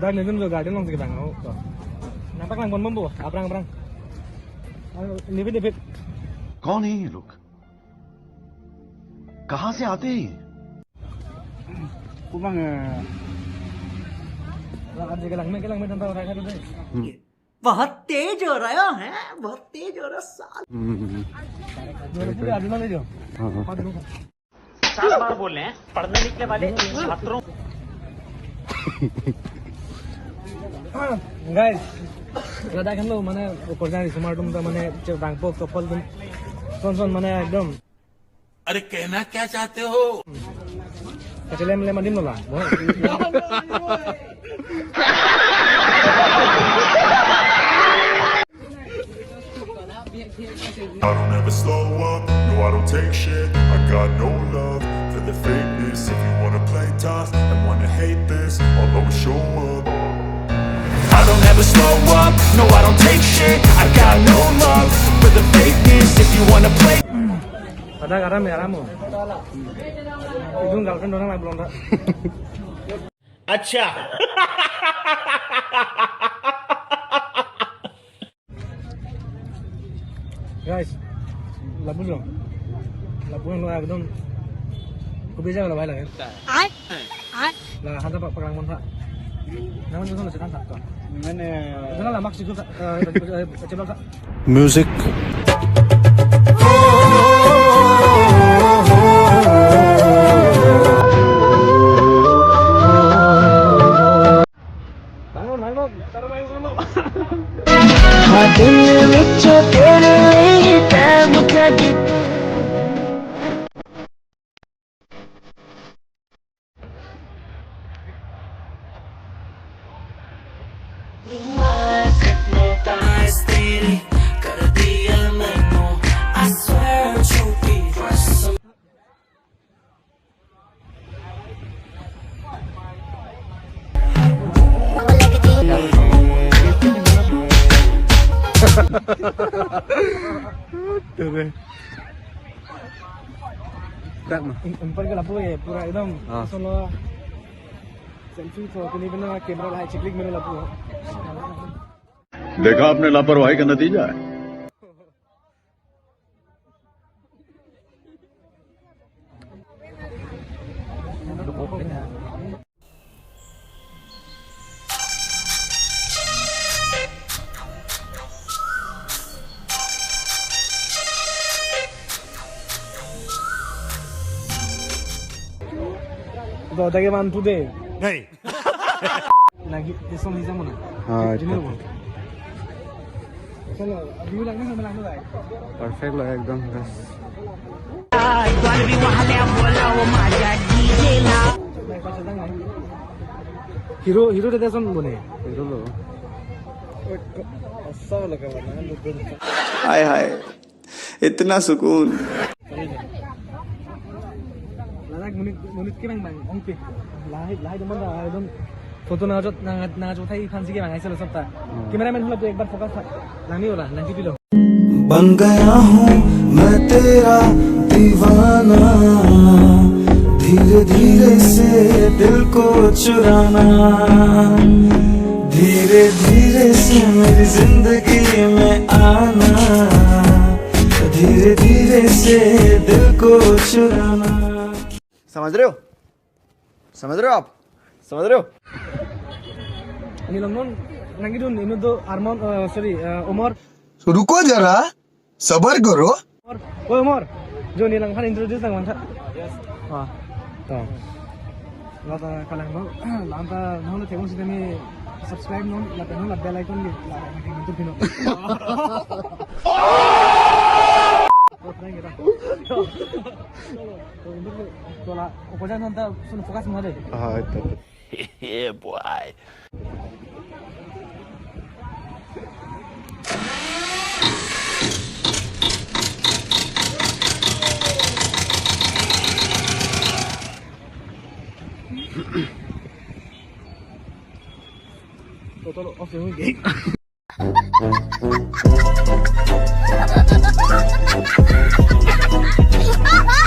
Dari nih tuh garden langsung kita ngau. Nampak lang pon bambu, abrang. Nipit. कौन है ये लोग? कहाँ से आते हैं? Kumang आज के lang में तंता रखा है तो बहुत तेज हो रहा है बहुत तेज हो रहा साल पूरे आदमी ले जाओ साल बार बोल रहे हैं पढ़ने लिखने वाले छात्रों guys rada kan lo mana kerjaan di smart room tuh mana bangpo couple tuh son mana एकदम अरे कहना क्या चाहते हो kecilnya lem dim lo lah I don't ever slow up, no I don't take shit. I got no love for the fakeness. If you wanna play tough and wanna hate this, I'll always show up. I don't ever slow up, no I don't take shit. I got no love for the fakeness. If you wanna play ada garam ya ramu itu girlfriend orang lagi belum tak अच्छा guys labu lo एकदम kubisa kalau baik lah lah hantar pak perang monta namun itu sudah hantar kok mana itu lah maksud itu coba kak music ऊपर का लपू है पूरा एकदम solo selfie तो के लिए बिना कैमरा ला चिकलिक मेरे लपू देखा आपने लापरवाही का नतीजा है तो तके मान तू दे नहीं lagi isong isa muna ini lo चलो अभी लगने से मिलाने लाए परफेक्ट लगा एकदम हीरो देते सुन बोले हीरो लो सब लगा हाय हाय इतना सुकून लाइक मुनित के bang ongpi लाही तो बंदा एकदम फोटो ना जो था ही फंसी के bang ऐसे लो सब था कैमरामैन मतलब तो एक बार फोकस लानी होला 90 किलो बन गया हूँ मैं तेरा दीवाना धीरे धीरे से दिल को चुराना धीरे धीरे से मेरी जिंदगी में आना धीरे धीरे से दिल को चुराना समझ रहे हो आप समझ रहे हो ini lomon nangi dun ini tuh Armon sorry Umar रुको जरा सबर करो Umar jo ni lang kan introduce nang mantap wah tuh lata kalang mau lanta nong tengok sih ni subscribe nong lata nong bell icon ni lata itu pino Tola, opo jangan nanti sudah fokus mana deh? हाँ itu yeah boy Total off yang ini.